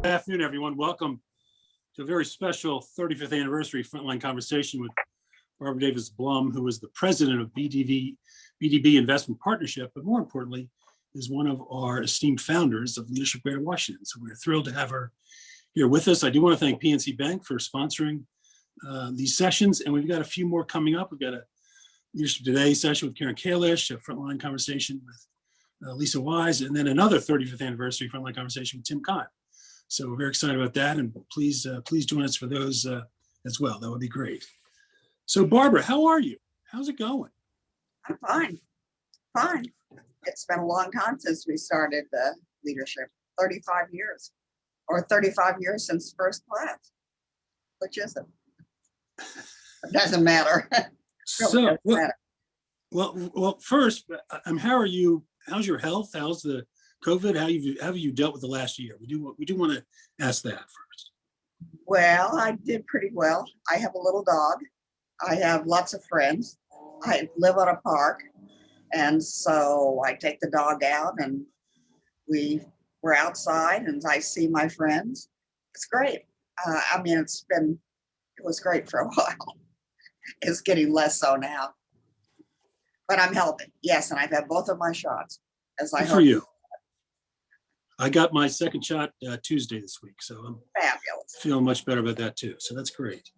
Good afternoon, everyone. Welcome to a very special 35th anniversary Frontline conversation with Barbara Davis Blum, who is the president of BDB Investment Partnership, but more importantly, is one of our esteemed founders of Leadership Greater Washington. So we're thrilled to have her here with us. I do want to thank PNC Bank for sponsoring these sessions, and we've got a few more coming up. We've got a Leadership Today session with Karen Kalish, a Frontline conversation with Lisa Wise, and then another 35th anniversary Frontline conversation with Tim Kahn. So we're very excited about that, and please join us for those as well. That would be great. So Barbara, how are you? How's it going? I'm fine. It's been a long time since we started the leadership, 35 years, or 35 years since first class, which is it? It doesn't matter. So, well, first, how are you? How's your health? How's the COVID? How have you dealt with the last year? We do want to ask that first. Well, I did pretty well. I have a little dog. I have lots of friends. I live on a park, and so I take the dog out, and we're outside, and I see my friends. It's great. It was great for a while. It's getting less so now, but I'm healthy. Yes, and I've had both of my shots. Good for you. I got my second shot Tuesday this week, so I'm fabulous. Feeling much better about that too. So that's great.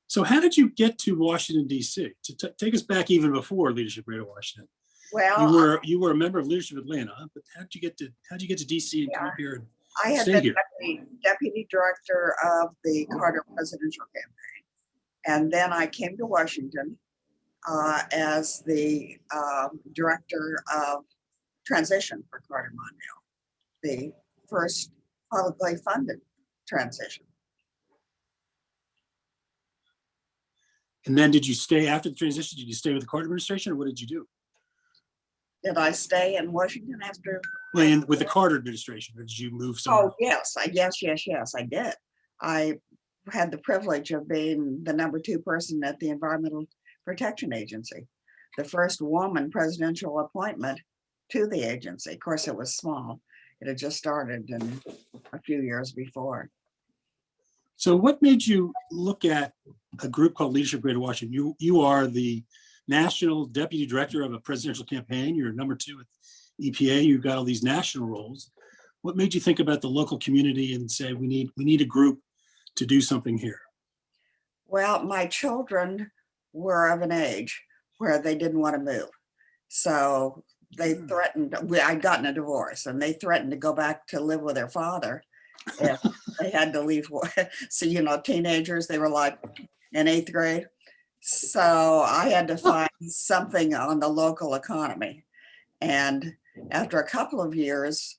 So how did you get to Washington, D.C.? To take us back even before Leadership Greater Washington. Well, you were a member of Leadership Atlanta, but how'd you get to D.C. and come up here and stay here? Deputy director of the Carter presidential campaign, and then I came to Washington as the director of transition for Carter Mondale, the first publicly funded transition. And then did you stay after the transition? Did you stay with the Carter administration, or what did you do? Did I stay in Washington after? Well, with the Carter administration, or did you move somewhere? Oh, yes, I did. I had the privilege of being the number 2 person at the Environmental Protection Agency, the first woman presidential appointment to the agency. Of course, it was small. It had just started in a few years before. So what made you look at a group called Leadership Greater Washington? You are the national deputy director of a presidential campaign. You're number 2 at EPA. You've got all these national roles. What made you think about the local community and say, we need a group to do something here? Well, my children were of an age where they didn't want to move. So they threatened, I'd gotten a divorce, and they threatened to go back to live with their father if they had to leave. So, teenagers, they were like in 8th grade. So I had to find something on the local economy. And after a couple of years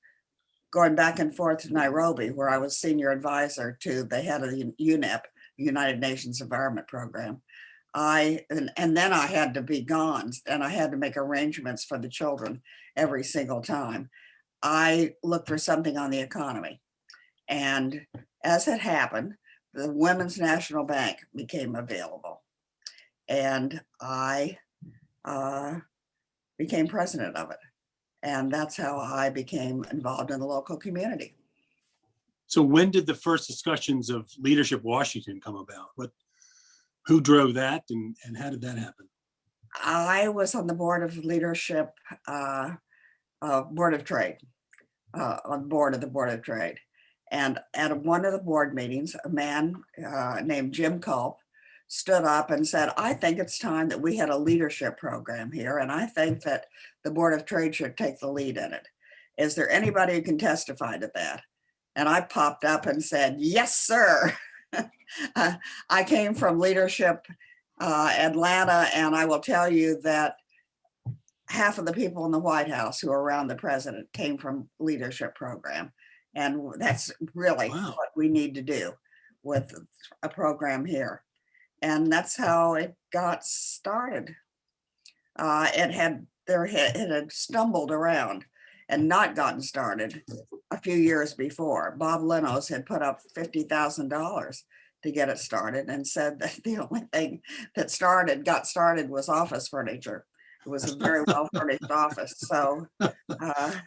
going back and forth to Nairobi, where I was senior advisor to the head of the UNEP, United Nations Environment Program, and then I had to be gone, and I had to make arrangements for the children every single time. I looked for something on the economy. And as it happened, the Women's National Bank became available. And I became president of it. And that's how I became involved in the local community. So when did the first discussions of Leadership Washington come about? Who drove that, and how did that happen? I was on the board of leadership, board of trade, on board of the board of trade. And at one of the board meetings, a man named Jim Culp stood up and said, I think it's time that we had a leadership program here, and I think that the Board of Trade should take the lead in it. Is there anybody who can testify to that? And I popped up and said, yes, sir. I came from Leadership Atlanta, and I will tell you that half of the people in the White House who are around the president came from leadership program. And that's really what we need to do with a program here. And that's how it got started. It had stumbled around and not gotten started a few years before. Bob Lenos had put up $50,000 to get it started and said that the only thing that got started was office furniture. It was a very well furnished office. So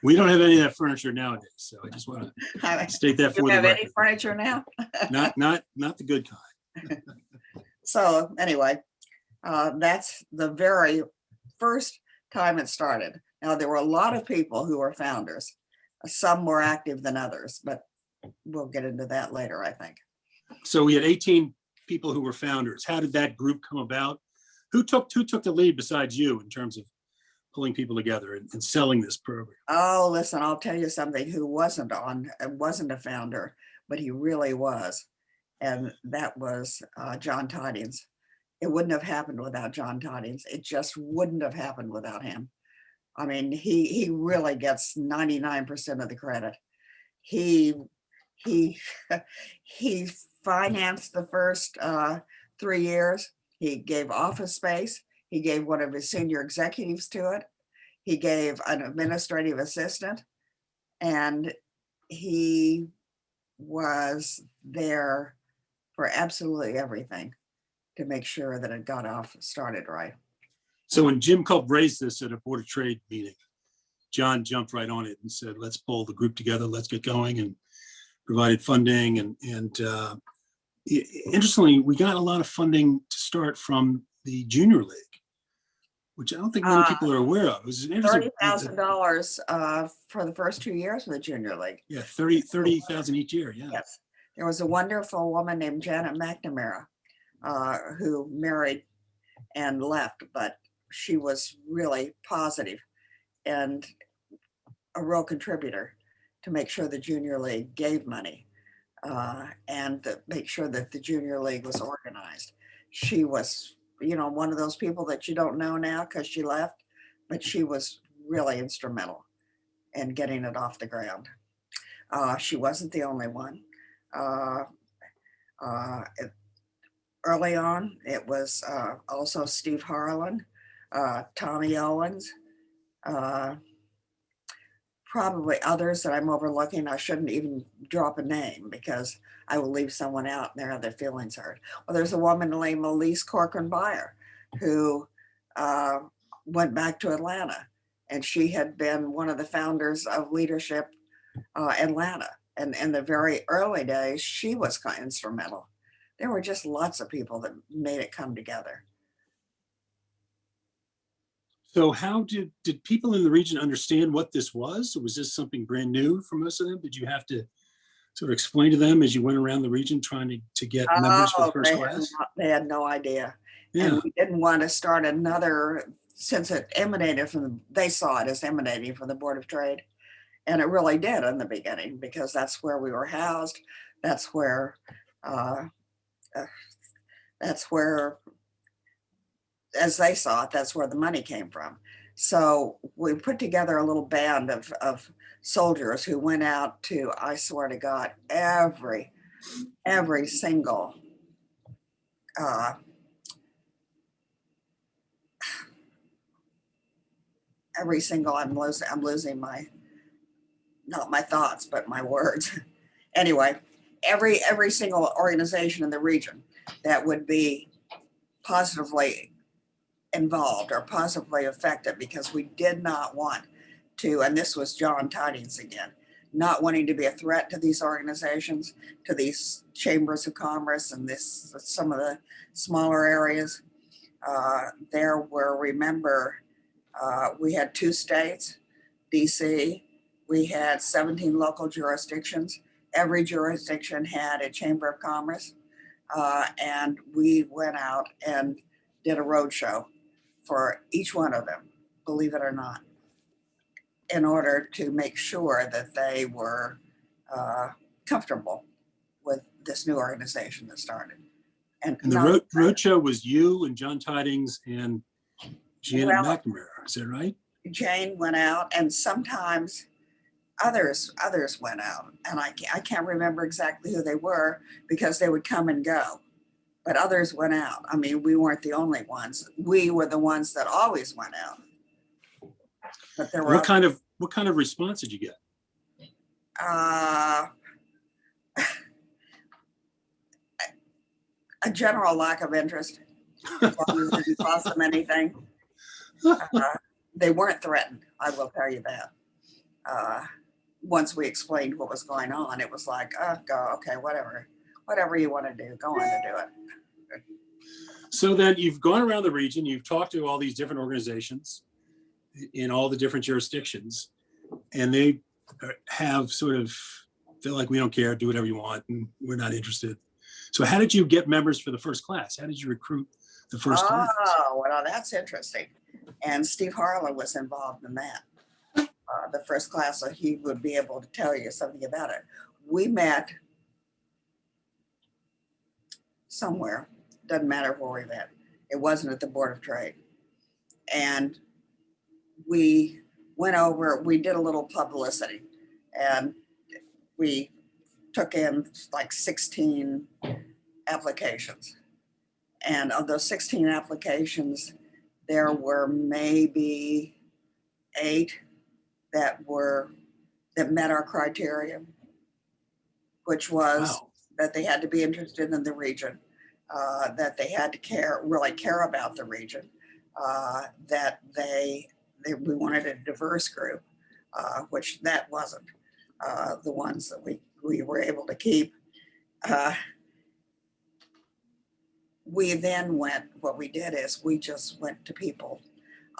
We don't have any of that furniture nowadays, so I just want to state that you for the have any record. furniture now? Not the good kind. So anyway, that's the very first time it started. Now, there were a lot of people who were founders. Some more active than others, but we'll get into that later, I think. So we had 18 people who were founders. How did that group come about? Who took the lead besides you in terms of pulling people together and selling this program? Oh, listen, I'll tell you something who wasn't a founder, but he really was. And that was John Tidings. It wouldn't have happened without John Tidings. It just wouldn't have happened without him. I mean, he really gets 99% of the credit. He he financed the first 3 years. He gave office space. He gave one of his senior executives to it. He gave an administrative assistant, and he was there for absolutely everything to make sure that it got off started right. So when Jim Culp raised this at a Board of Trade meeting, John jumped right on it and said, let's pull the group together, let's get going, and provided funding. And interestingly, we got a lot of funding to start from the Junior League, which I don't think many people are aware of. It was interesting. $30,000 for the first 2 years of the Junior League. Yeah, 30,000 each year, yeah. Yes. There was a wonderful woman named Janet McNamara who married and left, but she was really positive and a real contributor to make sure the Junior League gave money and to make sure that the Junior League was organized. She was, one of those people that you don't know now because she left, but she was really instrumental in getting it off the ground. She wasn't the only one. Early on, it was also Steve Harlan, Tommy Owens, probably others that I'm overlooking. I shouldn't even drop a name because I will leave someone out and their other feelings hurt. Well, there's a woman named Elise Corcoran Beyer who went back to Atlanta, and she had been one of the founders of Leadership Atlanta. And in the very early days, she was kind of instrumental. There were just lots of people that made it come together. So how did people in the region understand what this was? Or was this something brand new for most of them? Did you have to sort of explain to them as you went around the region trying to get members for the first class? They had no idea. Yeah. And we didn't want to start another, since it emanated they saw it as emanating from the Board of Trade. And it really did in the beginning, because that's where we were housed. That's where, as they saw it, that's where the money came from. So we put together a little band of soldiers who went out to, I swear to God, every single I'm losing my, not my thoughts, but my words. Anyway, every single organization in the region that would be positively involved or positively affected, because we did not want to, and this was John Tidings again, not wanting to be a threat to these organizations, to these chambers of commerce and some of the smaller areas. There were, remember, we had 2 states, DC, we had 17 local jurisdictions. Every jurisdiction had a chamber of commerce, and we went out and did a roadshow for each one of them, believe it or not, in order to make sure that they were comfortable with this new organization that started. And the roadshow was you and John Tidings and Janet McNamara, is that right? Jane went out, and sometimes others went out, and I can't remember exactly who they were because they would come and go, but others went out. I mean, we weren't the only ones. We were the ones that always went out. But there were what kind of response did you get? A general lack of interest. As long as it didn't cost them anything. They weren't threatened, I will tell you that. Once we explained what was going on, it was like, oh, go, okay, whatever you want to do, go on to do it. So then you've gone around the region, you've talked to all these different organizations in all the different jurisdictions, and they have sort of feel like we don't care, do whatever you want, and we're not interested. So how did you get members for the first class? How did you recruit the first class? Oh, well, that's interesting. And Steve Harlan was involved in that. The first class, so he would be able to tell you something about it. We met somewhere, doesn't matter where we met. It wasn't at the Board of Trade. And we went over, we did a little publicity, and we took in like 16 applications. And of those 16 applications, there were maybe 8 that met our criteria, which was Wow. that they had to be interested in the region, that they had to really care about the region, that we wanted a diverse group, which that wasn't. The ones that we were able to keep. We then what we did is we just went to people.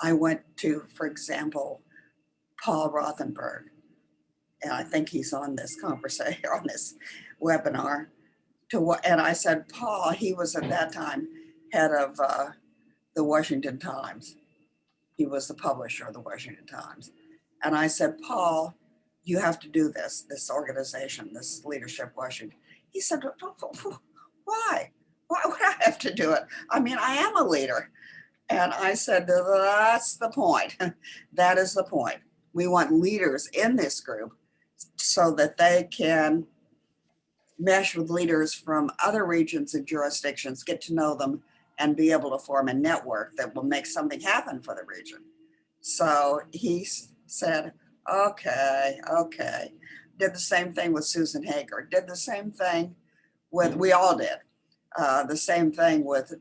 I went to, for example, Paul Rothenberg, and I think he's on this conversation, on this webinar. And I said, Paul, he was at that time head of the Washington Times. He was the publisher of the Washington Times. And I said, Paul, you have to do this organization, this Leadership Washington. He said, why? Why would I have to do it? I mean, I am a leader. And I said, that's the point. That is the point. We want leaders in this group so that they can mesh with leaders from other regions and jurisdictions, get to know them, and be able to form a network that will make something happen for the region. So he said, okay. Did the same thing with Susan Hager, did the same thing we all did. The same thing with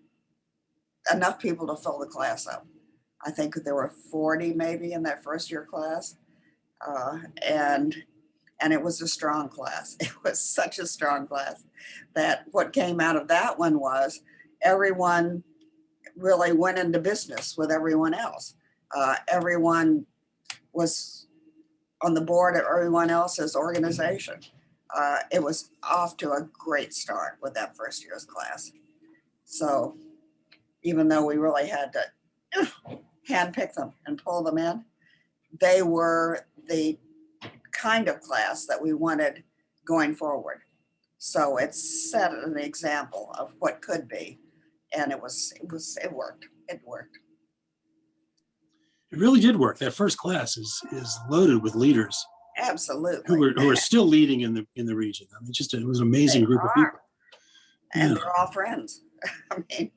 enough people to fill the class up. I think there were 40 maybe in that first year class. And it was a strong class. It was such a strong class that what came out of that one was everyone really went into business with everyone else. Everyone was on the board of everyone else's organization. It was off to a great start with that first year's class. So even though we really had to handpick them and pull them in, they were the kind of class that we wanted going forward. So it set an example of what could be, and it worked. It worked. It really did work. That first class is loaded with leaders. Absolutely. Who are still leading in the region. I mean, it was an amazing group of people. And they're all friends. I mean,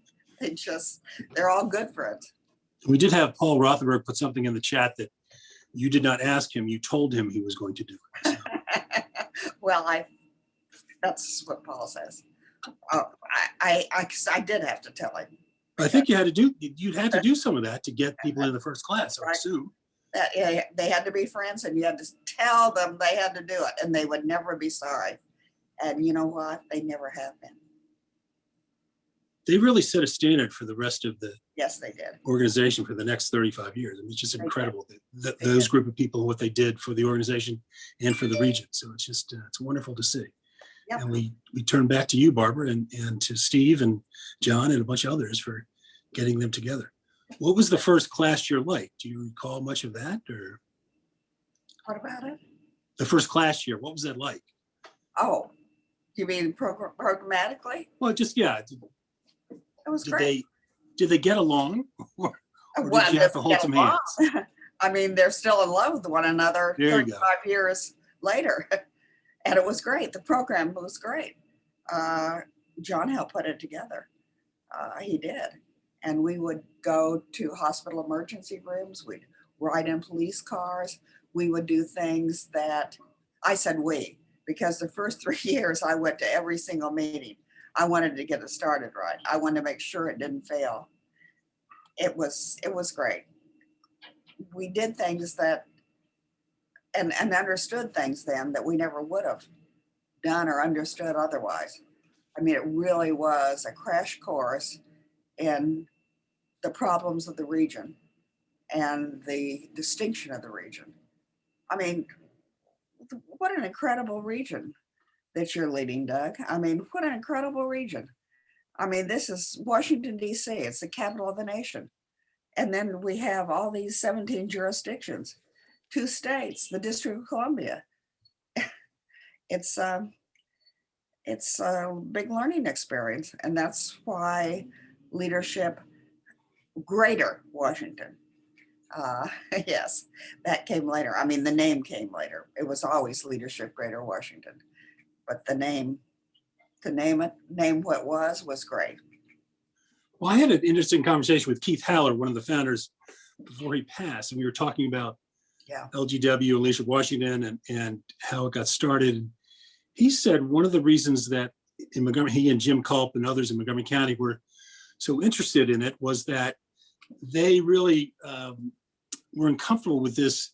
they're all good friends. We did have Paul Rothenberg put something in the chat that you did not ask him, you told him he was going to do it. So. Well, that's what Paul says. I did have to tell him. I think you'd had to do some of that to get people in the first class, I assume. They had to be friends, and you had to tell them they had to do it, and they would never be sorry. And you know what? They never have been. They really set a standard for the rest of the Yes, they did. Organization for the next 35 years. I mean, it's just incredible that those group of people, what they did for the organization and for the region. So it's wonderful to see. Yep. And we turn back to you, Barbara, and to Steve and John and a bunch of others for getting them together. What was the first class year like? Do you recall much of that? Or what about it? The first class year, what was that like? Oh, you mean programmatically? Well, just, yeah. It was great. Did they get along? Or did you have to hold some hands? I mean, they're still in love with one another 35 years later. And it was great. The program was great. John helped put it together. He did. And we would go to hospital emergency rooms. We'd ride in police cars. We would do things that, I said we, because the first 3 years I went to every single meeting. I wanted to get it started right. I wanted to make sure it didn't fail. It was great. we did things that, and understood things then that we never would have done or understood otherwise. I mean, it really was a crash course in the problems of the region and the distinction of the region. I mean, what an incredible region that you're leading, Doug. I mean, what an incredible region. I mean, this is Washington, D.C., it's the capital of the nation. And then we have all these 17 jurisdictions, 2 states, the District of Columbia. It's a big learning experience. And that's why leadership, Greater Washington. Yes, that came later. I mean, the name came later. It was always Leadership Greater Washington. But the name, to name what it was great. Well, I had an interesting conversation with Keith Haller, one of the founders, before he passed, and we were talking about LGW and Leadership Washington and how it got started. He said one of the reasons that in Montgomery, he and Jim Culp and others in Montgomery County were so interested in it was that they really were uncomfortable with this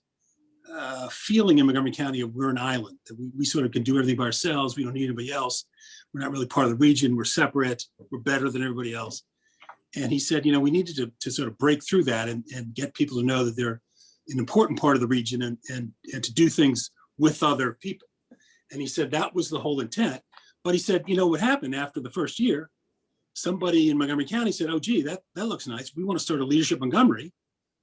feeling in Montgomery County of we're an island, that we sort of can do everything by ourselves. We don't need anybody else. We're not really part of the region. We're separate. We're better than everybody else. And he said, we needed to sort of break through that and get people to know that they're an important part of the region and to do things with other people. And he said that was the whole intent. But he said, what happened after the first year? Somebody in Montgomery County said, oh, gee, that looks nice. We want to start a Leadership Montgomery.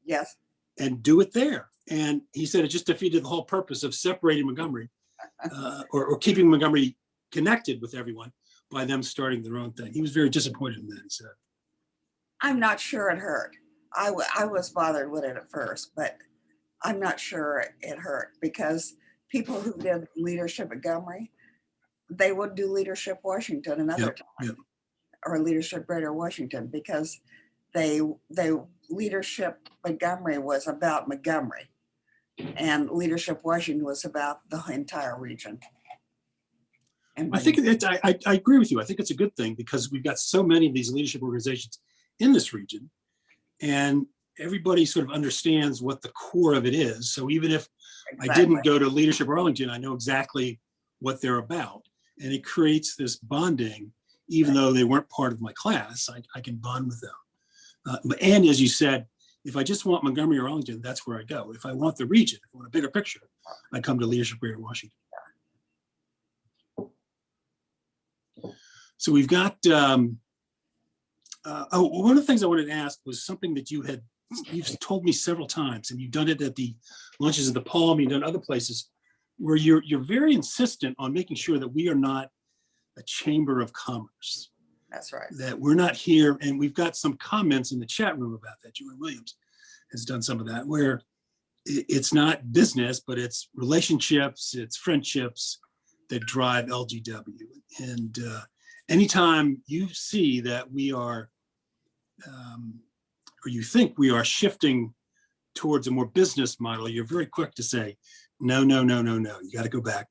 Yes. And do it there. And he said it just defeated the whole purpose of separating Montgomery or keeping Montgomery connected with everyone by them starting their own thing. He was very disappointed in that, he said. I'm not sure it hurt. I was bothered with it at first, but I'm not sure it hurt because people who did Leadership Montgomery, they would do Leadership Washington another time or Leadership Greater Washington because they Leadership Montgomery was about Montgomery and Leadership Washington was about the entire region. And I think I agree with you. I think it's a good thing because we've got so many of these leadership organizations in this region and everybody sort of understands what the core of it is. So even if I didn't go to Leadership Arlington, I know exactly what they're about. And it creates this bonding, even though they weren't part of my class, I can bond with them. And as you said, if I just want Montgomery or Arlington, that's where I go. If I want the region, if I want a bigger picture, I come to Leadership Greater Washington. So we've got, one of the things I wanted to ask was something that you've told me several times, and you've done it at the lunches at the Palm, you've done other places, where you're very insistent on making sure that we are not a chamber of commerce. That's right. That we're not here, and we've got some comments in the chat room about that. Joanne Williams has done some of that, where it's not business, but it's relationships, it's friendships that drive LGW. And anytime you see that we are, or you think we are shifting towards a more business model, you're very quick to say, no, no, no, no, no. You got to go back.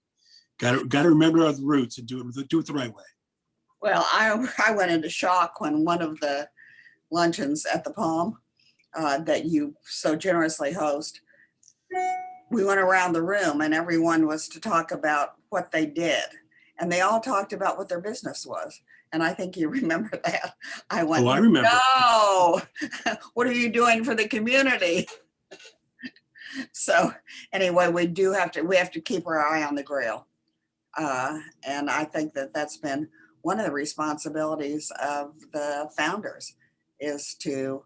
Got to remember our roots and do it the right way. Well, I went into shock when one of the luncheons at the Palm that you so generously host, we went around the room and everyone was to talk about what they did. And they all talked about what their business was. And I think you remember that. I went, I remember. No, what are you doing for the community? So anyway, we have to keep our eye on the Grail. And I think that's been one of the responsibilities of the founders is to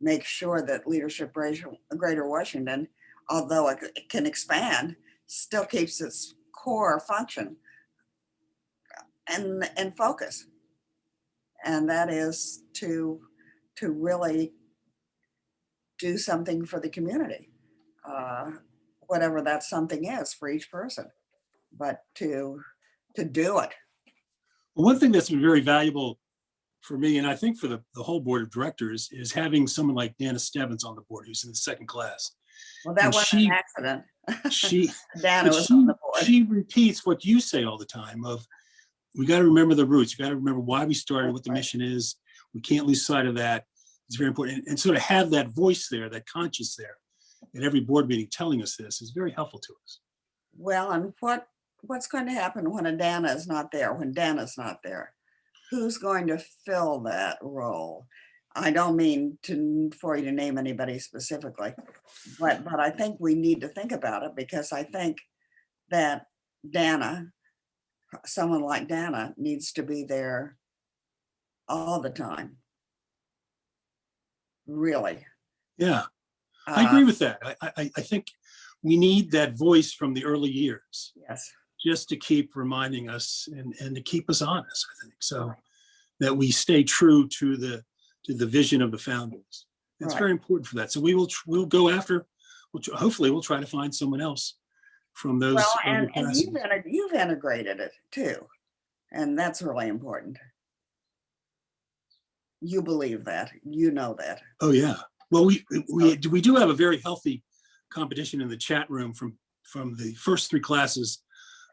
make sure that Leadership Greater Washington, although it can expand, still keeps its core function and focus. And that is to really do something for the community, whatever that something is for each person, but to do it. Well, one thing that's been very valuable for me, and I think for the whole board of directors, is having someone like Dana Stebbins on the board, who's in the second class. Well, that wasn't an accident. Dana was on the board. She repeats what you say all the time of, we got to remember the roots. You got to remember why we started, what the mission is. We can't lose sight of that. It's very important. And sort of have that voice there, that conscience there. at every board meeting telling us this is very helpful to us. Well, and what's going to happen when a Dana is not there, when Dana's not there? Who's going to fill that role? I don't mean for you to name anybody specifically, but I think we need to think about it, because I think that Dana, someone like Dana, needs to be there all the time. Really. Yeah, I agree with that. I think we need that voice from the early years, Yes. just to keep reminding us and to keep us honest, I think, so that we stay true to the vision of the founders. It's Right. very important for that. So we'll go after, hopefully we'll try to find someone else from those. Well, early and classes. you've integrated it too, and that's really important. You believe that, you know that. Oh yeah. Well, we do have a very healthy competition in the chat room from the first three classes,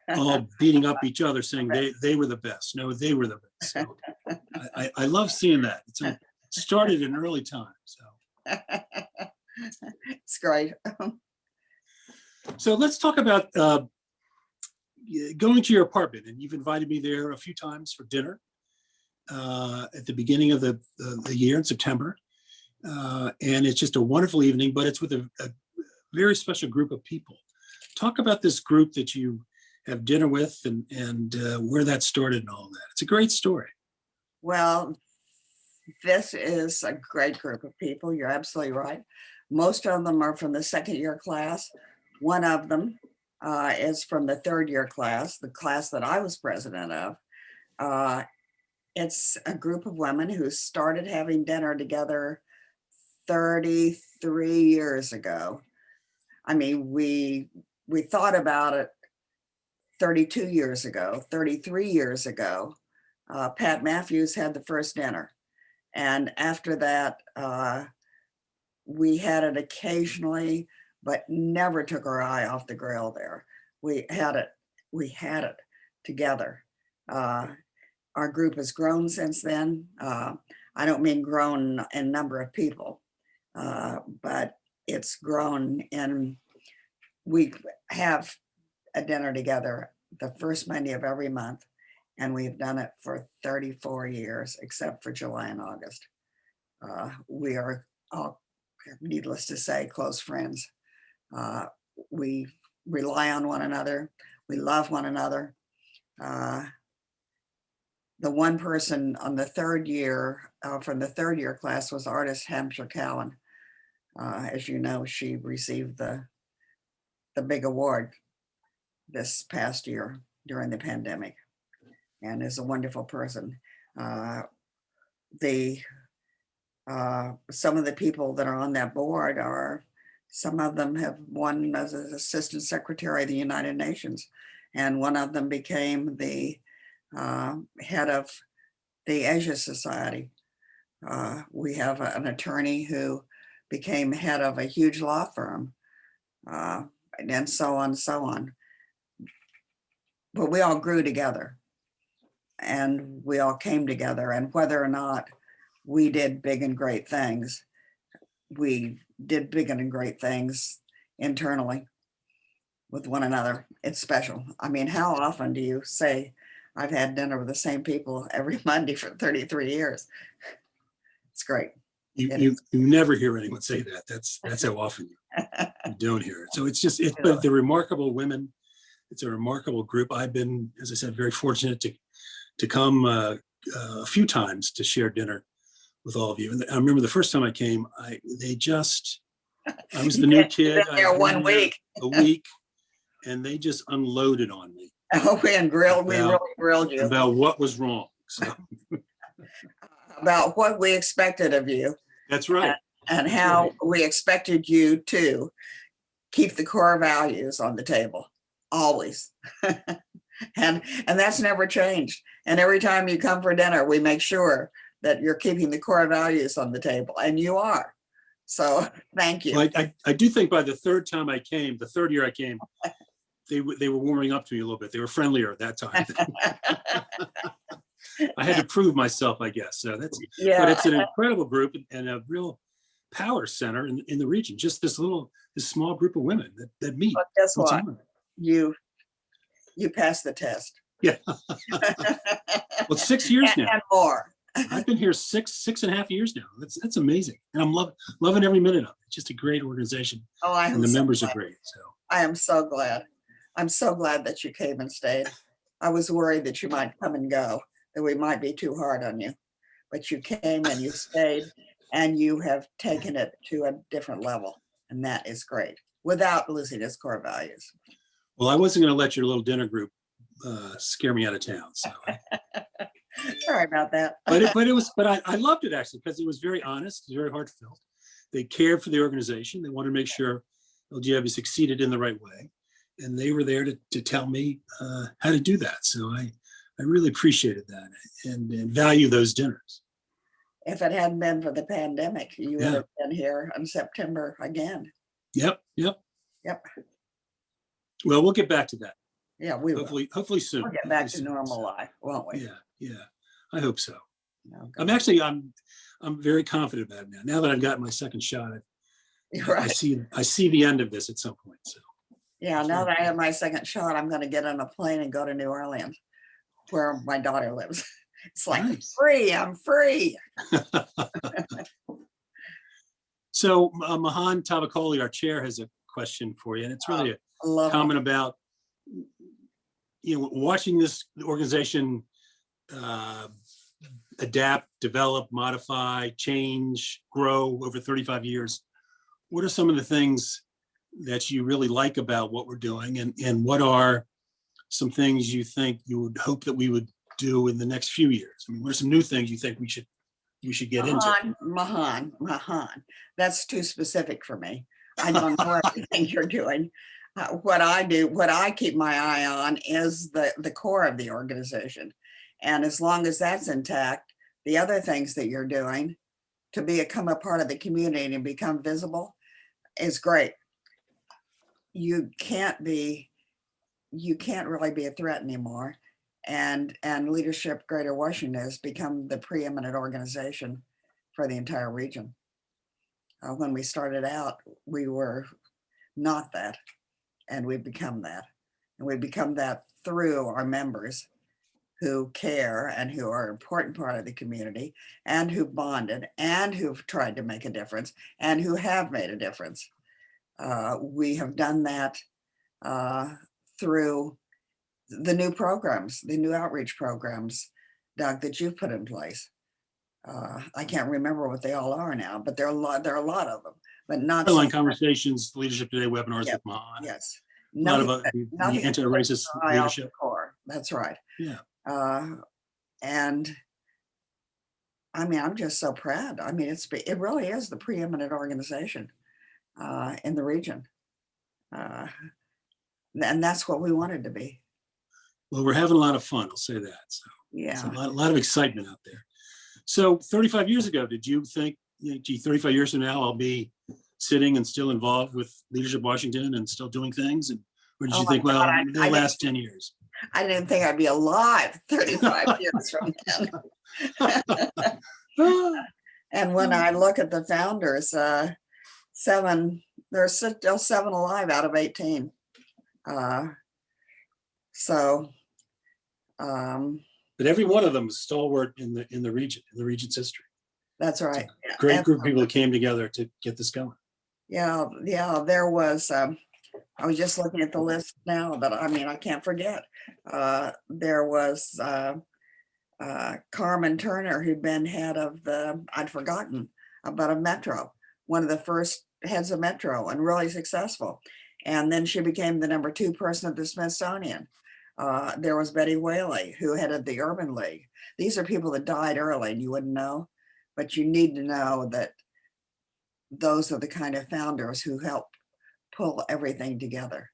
all beating up each other, saying they were the best. No, they were the best. So I love seeing that. It started in early time. So It's great. so let's talk about going to your apartment, and you've invited me there a few times for dinner at the beginning of the year in September. And it's just a wonderful evening, but it's with a very special group of people. Talk about this group that you have dinner with and where that started and all that. It's a great story. Well, this is a great group of people. You're absolutely right. Most of them are from the second year class. One of them is from the third year class, the class that I was president of. It's a group of women who started having dinner together 33 years ago. I mean, we thought about it 32 years ago, 33 years ago. Pat Matthews had the first dinner. And after that, we had it occasionally, but never took our eye off the grill there. We had it together. Our group has grown since then. I don't mean grown in number of people, but it's grown in, we have a dinner together the first Monday of every month, and we've done it for 34 years, except for July and August. We are all, needless to say, close friends. We rely on one another. We love one another. The one person on the third year, from the third year class, was artist Hampshire Cowan. As you know, she received the big award this past year during the pandemic, and is a wonderful person. Some of the people that are on that board some of them have won as an assistant secretary of the United Nations, and one of them became the head of the Asia Society. We have an attorney who became head of a huge law firm, and so on and so on. But we all grew together, and we all came together, and whether or not we did big and great things, we did big and great things internally with one another. It's special. I mean, how often do you say, I've had dinner with the same people every Monday for 33 years? It's great. You never hear anyone say that. That's how often you don't hear it. So but they're remarkable women. It's a remarkable group. I've been, as I said, very fortunate to come a few times to share dinner with all of you. And I remember the first time I came, I was the new kid. There one week. A week, and they just unloaded on me. Oh, we really grilled you about what was wrong. So. About what we expected of you. That's right. And how we expected you to keep the core values on the table, always. and that's never changed. And every time you come for dinner, we make sure that you're keeping the core values on the table, and you are. So thank you. Well, I do think by the third year I came, they were warming up to me a little bit. They were friendlier at that time. I had to prove myself, I guess. So but it's an incredible group and a real power center in the region. Just this small group of women that meet. But guess once a what? month. You passed the test. Yeah. Well, 6 years now. And more. I've been here 6.5 years now. That's amazing, and I'm loving every minute of it. It's just a great organization, Oh, I am and the so members glad. are great. So I am so glad. I'm so glad that you came and stayed. I was worried that you might come and go, that we might be too hard on you. But you came and you stayed, and you have taken it to a different level. And that is great, without losing its core values. well, I wasn't going to let your little dinner group scare me out of town. So, Sorry about that. but I loved it actually, because it was very honest, very heartfelt. They cared for the organization. They wanted to make sure LGW succeeded in the right way, and they were there to tell me how to do that. So I really appreciated that and value those dinners. If it hadn't been for the pandemic, you would Yeah. have been here in September again. Yep. Yep. Well, we'll get back to that. Yeah, we will. Hopefully soon. We'll get back Hopefully to soon. normal life, won't we? Yeah. I hope so. Okay. I'm very confident about it now. Now that I've got my second shot, You're I right. see the end of this at some point. So Yeah, now that I have my second shot, I'm going to get on a plane and go to New Orleans, where my daughter lives. It's like, nice. free, I'm free. So Mahan Tavakoli, our chair, has a question for you, and it's really I love it. comment about, watching this organization adapt, develop, modify, change, grow over 35 years. What are some of the things that you really like about what we're doing, and what are some things you think you would hope that we would do in the next few years? I mean, what are some new things you think we should get into? Mahan. That's too specific for me. I don't know everything you're doing. What I keep my eye on is the core of the organization. And as long as that's intact, the other things that you're doing to become a part of the community and become visible is great. You can't really be a threat anymore. And Leadership Greater Washington has become the preeminent organization for the entire region. When we started out, we were not that, and we've become that. And we've become that through our members who care and who are an important part of the community, and who've bonded, and who've tried to make a difference, and who have made a difference. We have done that through the new programs, the new outreach programs, Doug, that you've put in place. I can't remember what they all are now, but there are a lot of them, but not Frontline conversations, Leadership Today webinars Yep. with Mahan. Yes. A lot of Nothing the anti-racist leadership. core. That's right. Yeah. And I mean, I'm just so proud. I mean, it really is the preeminent organization in the region. And that's what we wanted to be. Well, we're having a lot of fun. I'll say that. So Yeah. it's a lot of excitement out there. So 35 years ago, did you think, gee, 35 years from now, I'll be sitting and still involved with Leadership Washington and still doing things? Or did you think, well, they'll last 10 years? I didn't think I'd be alive 35 years from then. And when I look at the founders, there's still 7 alive out of 18. But every one of them is stalwart in the region's history. That's right. Yeah, great group of people that came together to get this going. Yeah. There was. I was just looking at the list now, but I mean, I can't forget. There was Carmen Turner, who'd been head of I'd forgotten about a Metro, one of the first heads of Metro, and really successful. And then she became the number 2 person at the Smithsonian. There was Betty Whaley, who headed the Urban League. These are people that died early and you wouldn't know, but you need to know that those are the kind of founders who help pull everything together.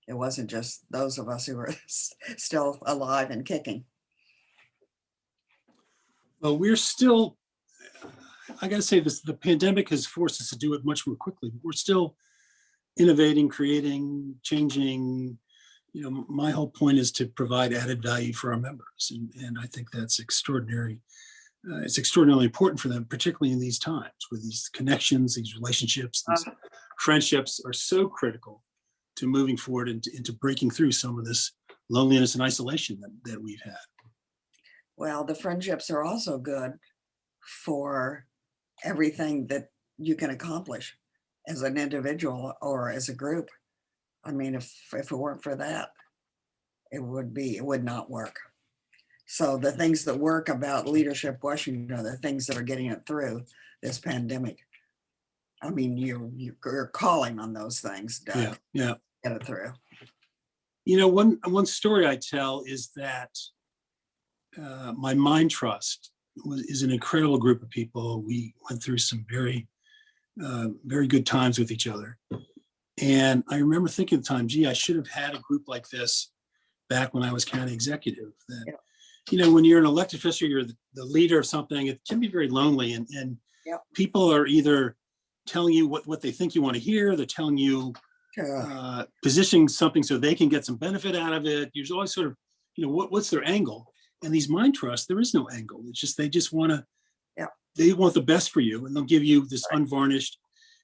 It wasn't just those of us who were still alive and kicking. Well, we're still, I got to say this, the pandemic has forced us to do it much more quickly. We're still innovating, creating, changing. My whole point is to provide added value for our members. And I think that's extraordinary it's extraordinarily important for them, particularly in these times where these connections, these relationships, these friendships are so critical to moving forward into breaking through some of this loneliness and isolation that we've had. Well, the friendships are also good for everything that you can accomplish as an individual or as a group. I mean, if it weren't for that, it would not work. So the things that work about Leadership Washington are the things that are getting it through this pandemic. I mean, you're calling on those things, Doug, Yeah. get it through. You know, one story I tell is that my Mind Trust is an incredible group of people. We went through some very good times with each other. And I remember thinking at the time, gee, I should have had a group like this back when I was county executive. That, Yeah. you know, when you're an elected official, you're the leader of something, it can be very lonely. And Yep. people are either telling you what they think you want to hear, they're telling you, positioning something so they can get some benefit out of it. There's always sort of, you know, what's their angle? And these Mind Trusts, there is no angle. It's just, they just want to, they want the best for you, and they'll give you this unvarnished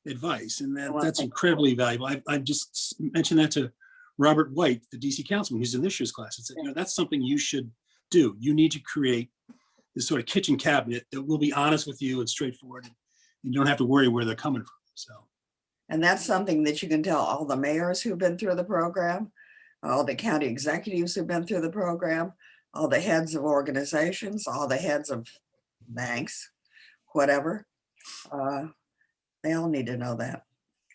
advice. And that's incredibly valuable. I just mentioned that to Robert White, the DC councilman who's in this year's class, and said, you know, that's something you should do. You need to create this sort of kitchen cabinet that will be honest with you and straightforward. And you don't have to worry where they're coming from. So. And that's something that you can tell all the mayors who've been through the program, all the county executives who've been through the program, all the heads of organizations, all the heads of banks, whatever. They all need to know that.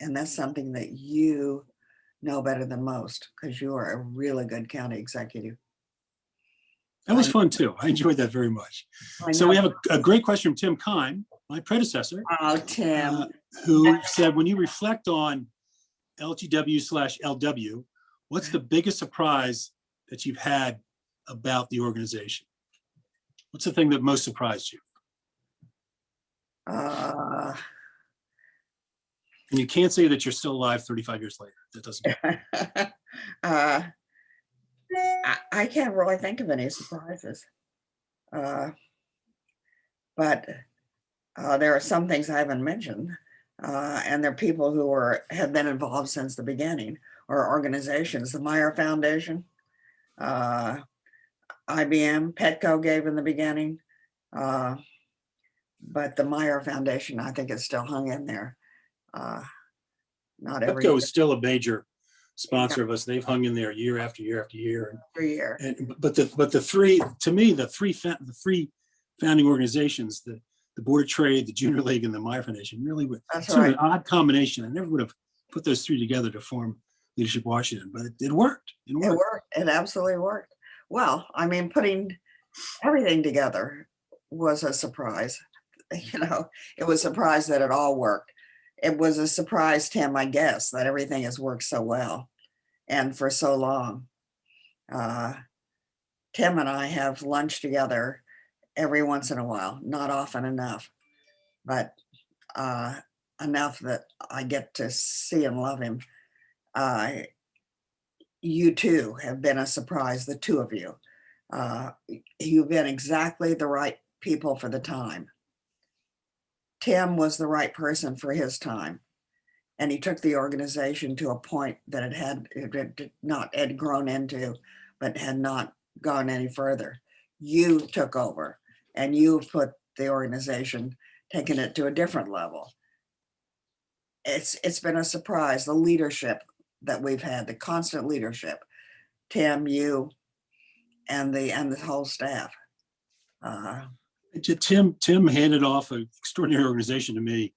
And that's something that you know better than most, because you are a really good county executive. That was fun too. I enjoyed that very much. So we have a great question from Tim Kime, my predecessor. Oh, Tim. Who said, when you reflect on LGW/LW, what's the biggest surprise that you've had about the organization? What's the thing that most surprised you? Uh, And you can't say that you're still alive 35 years later. That doesn't. I can't really think of any surprises. But there are some things I haven't mentioned. And there are people who have been involved since the beginning, or organizations, the Meyer Foundation, IBM, Petco gave in the beginning. But the Meyer Foundation, I think, is still hung in there. Not every Petco is still a major sponsor of us. They've hung in there year after year after year. every year. But the three, to me, the three founding organizations, the Board of Trade, the Junior League, and the Meyer Foundation, really were sort of an odd combination. I never would have put those three together to form Leadership Washington, but it worked. It worked. It absolutely worked. Well, I mean, putting everything together was a surprise. You know, it was a surprise that it all worked. It was a surprise, Tim, I guess, that everything has worked so well and for so long. Tim and I have lunch together every once in a while, not often enough, but enough that I get to see and love him. You too have been a surprise, the two of you. You've been exactly the right people for the time. Tim was the right person for his time, and he took the organization to a point that it had grown into, but had not gone any further. You took over, and you've put the organization, taken it to a different level. It's been a surprise, the leadership that we've had, the constant leadership, Tim, you, and the whole staff. Tim handed off an extraordinary organization to me.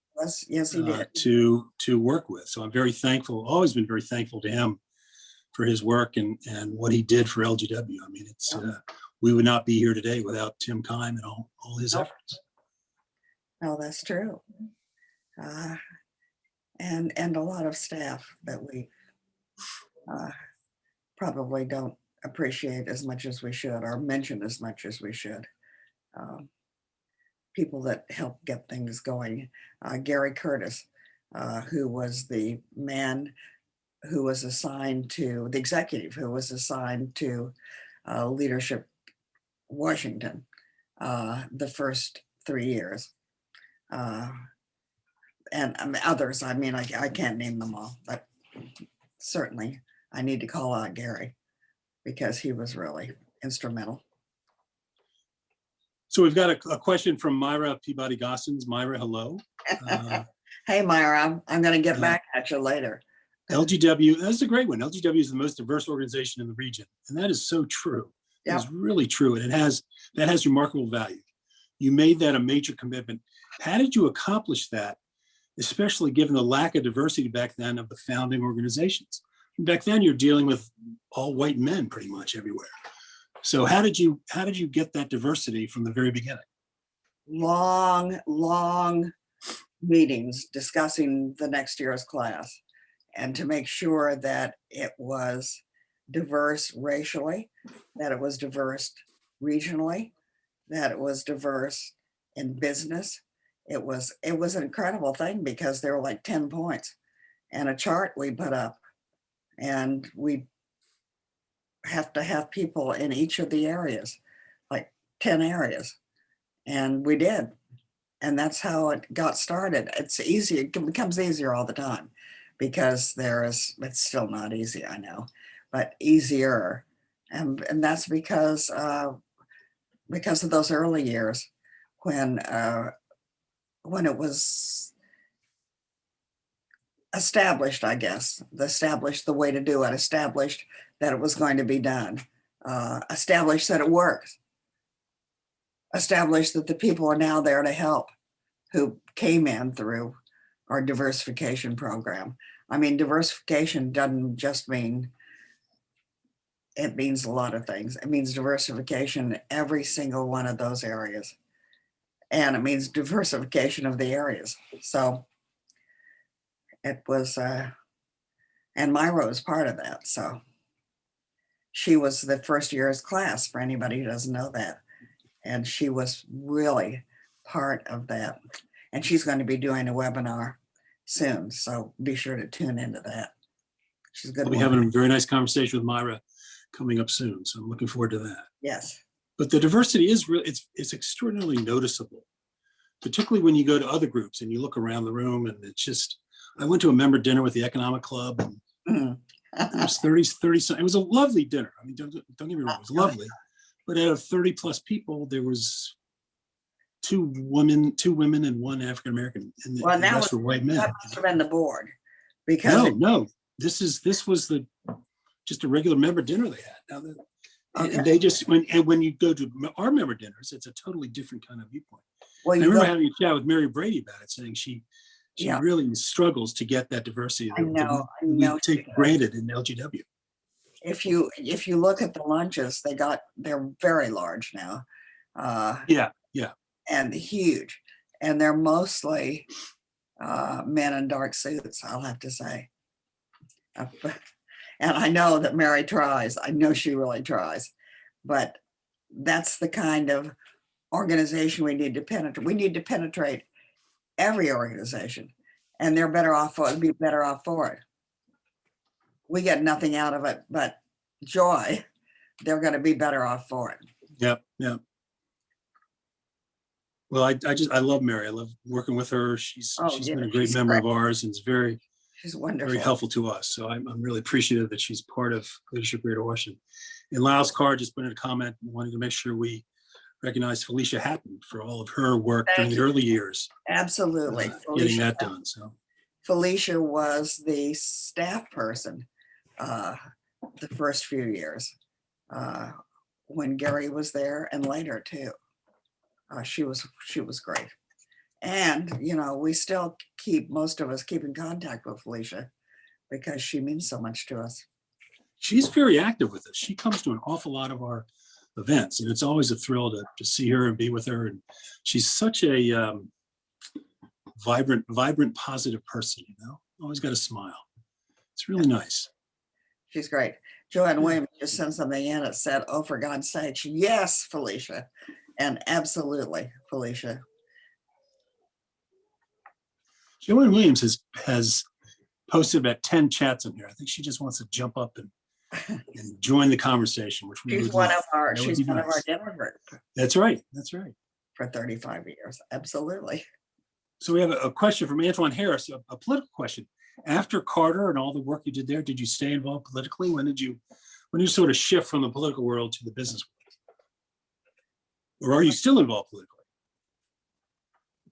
Yes, he did. To work with. So I'm very thankful, always been very thankful to him for his work and what he did for LGW. I mean, we would not be here today without Tim Kime and all his efforts. No, that's true. And a lot of staff that we probably don't appreciate as much as we should, or mention as much as we should. People that help get things going. Gary Curtis, who was the man who was assigned to, the executive who was assigned to Leadership Washington, the first 3 years. And others, I mean, I can't name them all, but certainly I need to call out Gary because he was really instrumental. So we've got a question from Myra Peabody Gossens. Myra, hello. Hey, Myra, I'm going to get back at you later. LGW, that's a great one. LGW is the most diverse organization in the region. And that is so true. Yep. It's really true. And that has remarkable value. You made that a major commitment. How did you accomplish that, especially given the lack of diversity back then of the founding organizations? Back then, you're dealing with all white men pretty much everywhere. So how did you get that diversity from the very beginning? Long meetings discussing the next year's class, and to make sure that it was diverse racially, that it was diverse regionally, that it was diverse in business. It was an incredible thing because there were like 10 points and a chart we put up, and we have to have people in each of the areas, like 10 areas. And we did. And that's how it got started. It's easy. It becomes easier all the time because it's still not easy, I know, but easier. And that's because of those early years when it was established, I guess, established the way to do it, established that it was going to be done, established that it works, established that the people are now there to help who came in through our diversification program. I mean, diversification doesn't just mean, it means a lot of things. It means diversification in every single one of those areas. And it means diversification of the areas. So it was, and Myra was part of that. So she was the first year's class for anybody who doesn't know that. And she was really part of that. And she's going to be doing a webinar soon. So be sure to tune into that. She's a good We'll be having a very nice conversation with Myra coming up soon. So I'm looking forward to that. Yes. But the diversity is really, it's extraordinarily noticeable, particularly when you go to other groups and you look around the room, and it's just, I went to a member dinner with the Economic Club, and there was 30, it was a lovely dinner. I mean, don't get me wrong, it was lovely. But out of 30 plus people, there was two women and one African-American, and the rest were white men. That must have been the board. Because no, this was just a regular member dinner they had. Now, and they just, when you go to our member dinners, it's a totally different kind of viewpoint. Well, I remember having a chat with Mary Brady about it, saying she really struggles to get that diversity that we take for granted in LGW. If you look at the lunches, they're very large now. Yeah. And huge. And they're mostly men in dark suits, I'll have to say. And I know that Mary tries. I know she really tries. But that's the kind of organization we need to penetrate. We need to penetrate every organization, and they're better off for it, be better off for it. We get nothing out of it but joy. They're going to be better off for it. Yep. Well, I love Mary. I love working with her. She's been a great member of ours, and is she's wonderful, very helpful to us. So I'm really appreciative that she's part of Leadership Greater Washington. And Lyle's Carr just put in a comment, wanting to make sure we recognize Felicia Hatton for all of her work during the early years. Absolutely. Getting that done. So Felicia was the staff person the first few years when Gary was there, and later too. She was great. And, we still most of us keep in contact with Felicia because she means so much to us. She's very active with us. She comes to an awful lot of our events, and it's always a thrill to see her and be with her. And she's such a vibrant, positive person, always got a smile. It's really nice. She's great. Joanne Williams just sent something in. It said, "Oh, for God's sakes, yes, Felicia." And absolutely, Felicia. Joanne Williams has posted about 10 chats in here. I think she just wants to jump up and join the conversation, which we she's would one love. of our dinner group. That's right. For for 35 years. Absolutely. So we have a question from Antoine Harris, a political question. After Carter and all the work you did there, did you stay involved politically? When did you sort of shift from the political world to the business world? Or are you still involved politically?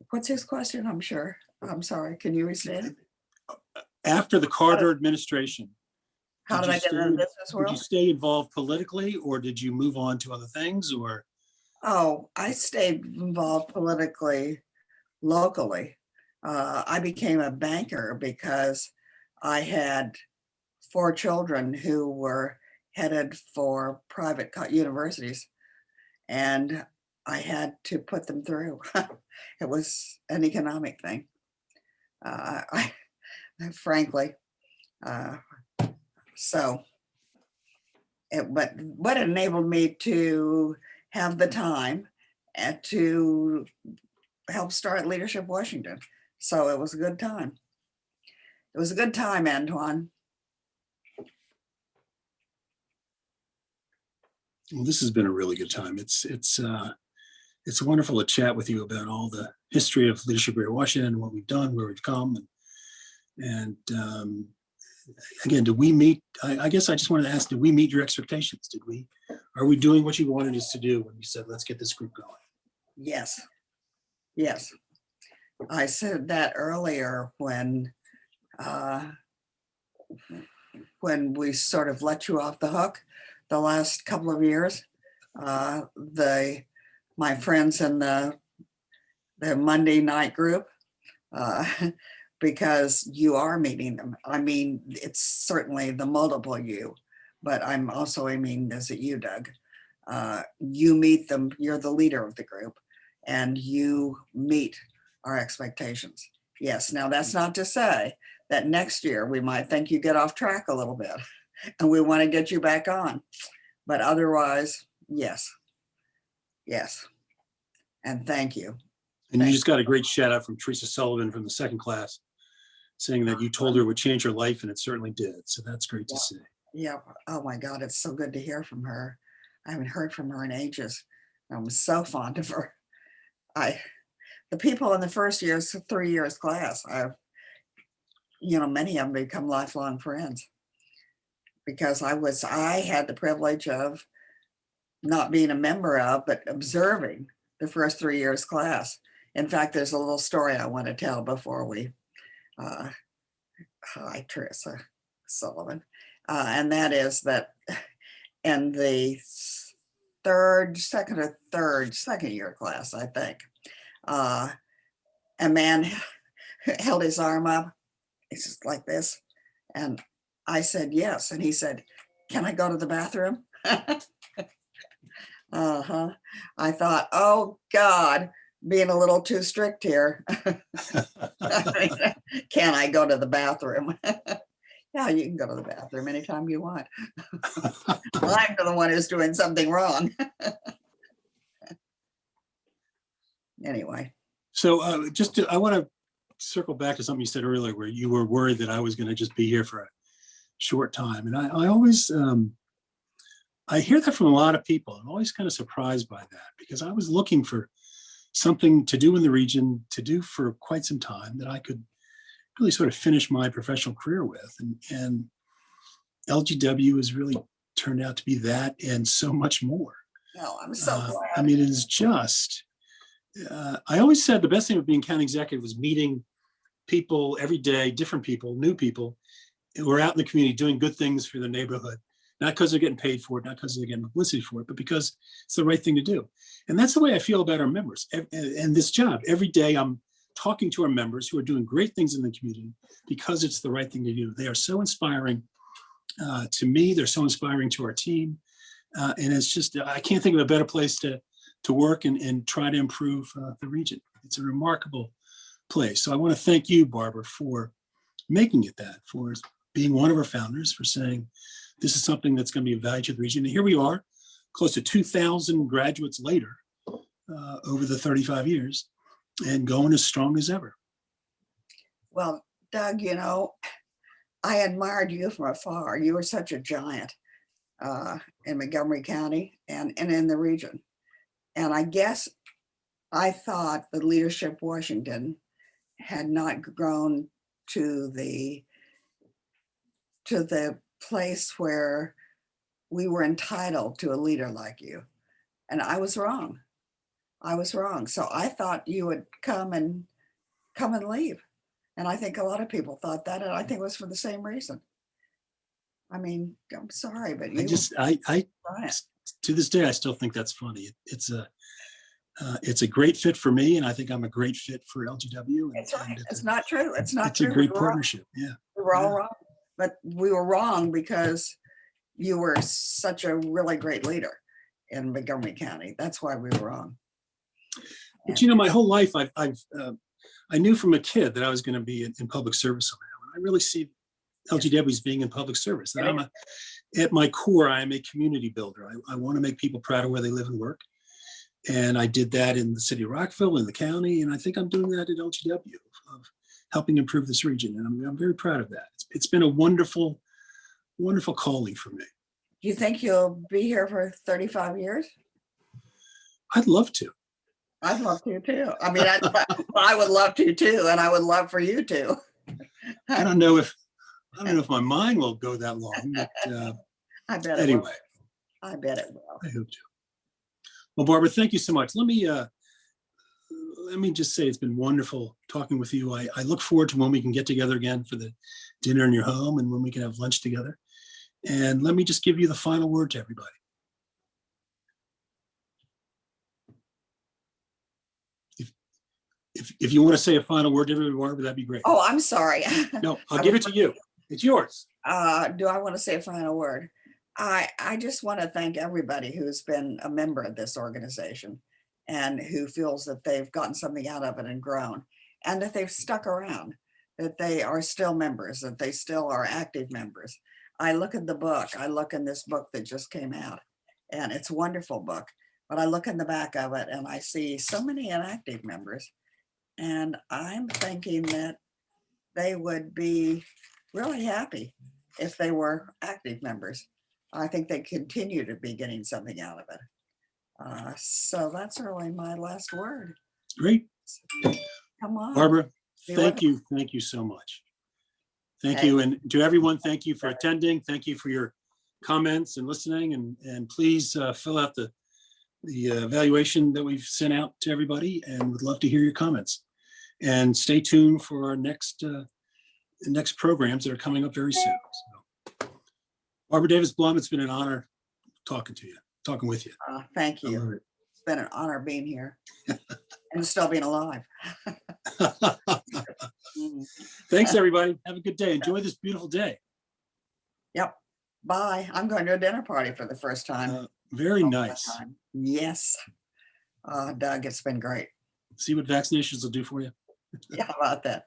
What's his question? I'm sorry. Can you restate it? After the Carter administration, How did I get in the business did you world? stay involved politically, or did you move on to other things? Or Oh, I stayed involved politically locally. I became a banker because I had 4 children who were headed for private universities, and I had to put them through. It was an economic thing. I frankly, so but what enabled me to have the time and to help start Leadership Washington. So it was a good time. It was a good time, Antoine. well, this has been a really good time. It's wonderful to chat with you about all the history of Leadership Greater Washington, what we've done, where we've come, and again, do we meet? I guess I just wanted to ask: did we meet your expectations? Are we doing what you wanted us to do when you said, "Let's get this group going"? Yes, yes. I said that earlier when we sort of let you off the hook the last couple of years. My friends in the Monday night group, because you are meeting them. I mean, it's certainly the multiple you, but I'm also aiming this at you, Doug. You meet them, you're the leader of the group, and you meet our expectations. Yes, now that's not to say that next year we might think you get off track a little bit and we want to get you back on. But otherwise, yes. Yes. And thank you. And you just got a great shout out from Teresa Sullivan from the second class, saying that you told her it would change her life, and it certainly did. So that's great to see. Yeah. Oh my God, it's so good to hear from her. I haven't heard from her in ages. I'm so fond of her. The people in the first 3 years class, many of them become lifelong friends because I had the privilege of not being a member of, but observing the first 3 years class. In fact, there's a little story I want to tell before we, hi, Teresa Sullivan. And that is that in the second year class, I think, a man held his arm up. It's just like this. And I said, yes. And he said, can I go to the bathroom? Uh-huh. I thought, oh God, being a little too strict here. Can I go to the bathroom? Yeah, you can go to the bathroom anytime you want. I'm the one who's doing something wrong. Anyway. So I want to circle back to something you said earlier, where you were worried that I was going to just be here for a short time. And I always, I hear that from a lot of people. I'm always kind of surprised by that, because I was looking for something to do in the region, to do for quite some time, that I could really sort of finish my professional career with. And LGW has really turned out to be that and so much more. No, I'm so glad. I mean, it is just, I always said the best thing of being county executive was meeting people every day, different people, new people who are out in the community doing good things for the neighborhood, not because they're getting paid for it, not because they're getting publicity for it, but because it's the right thing to do. And that's the way I feel about our members and this job. Every day I'm talking to our members who are doing great things in the community because it's the right thing to do. They are so inspiring to me. They're so inspiring to our team. And it's just, I can't think of a better place to work and try to improve the region. It's a remarkable place. So I want to thank you, Barbara, for making it that, for being one of our founders, for saying this is something that's going to be of value to the region. And here we are, close to 2,000 graduates later, over the 35 years, and going as strong as ever. Well, Doug, I admired you from afar. You were such a giant in Montgomery County and in the region. And I guess I thought the leadership Washington had not grown to the place where we were entitled to a leader like you. And I was wrong. I was wrong. So I thought you would come and leave. And I think a lot of people thought that, and I think it was for the same reason. I mean, I'm sorry, but you to this day, I still think that's funny. It's a great fit for me, and I think I'm a great fit for LGW. It's right. It's not true. It's not it's true. a great partnership. Yeah. We were all wrong, but we were wrong because you were such a really great leader in Montgomery County. That's why we were wrong. But my whole life, I knew from a kid that I was going to be in public service somehow. And I really see LGW as being in public service. That at my core, I am a community builder. I want to make people proud of where they live and work. And I did that in the city of Rockville, in the county, and I think I'm doing that at LGW, of helping improve this region. And I'm very proud of that. It's been a wonderful, wonderful calling for me. Do you think you'll be here for 35 years? I'd love to. I'd love to too. I mean, I would love to too, and I would love for you to. I don't know if my mind will go that long, but I bet anyway. It will. I bet it will. I hope so. Well, Barbara, thank you so much. Let me just say it's been wonderful talking with you. I look forward to when we can get together again for the dinner in your home and when we can have lunch together. And let me just give you the final word to everybody. If you want to say a final word to everybody, Barbara, that'd be great. Oh, I'm sorry. No, I'll give it to you. It's yours. Do I want to say a final word? I just want to thank everybody who's been a member of this organization and who feels that they've gotten something out of it and grown, and that they've stuck around, that they are still members, that they still are active members. I look at the book. I look in this book that just came out, and it's a wonderful book. But I look in the back of it and I see so many inactive members. And I'm thinking that they would be really happy if they were active members. I think they continue to be getting something out of it. So that's really my last word. Great. Come on. Barbara, thank you. Thank you so much. Thank you. And to everyone, thank you for attending. Thank you for your comments and listening. And please fill out the evaluation that we've sent out to everybody, and would love to hear your comments. And stay tuned for our next programs that are coming up very soon. So, Barbara Davis Blum, it's been an honor talking with you. Thank you. It's been an honor being here and still being alive. Thanks, everybody. Have a good day. Enjoy this beautiful day. Yep. Bye. I'm going to a dinner party for the first time. Very nice. Yes. Doug, it's been great. See what vaccinations will do for you. Yeah, how about that?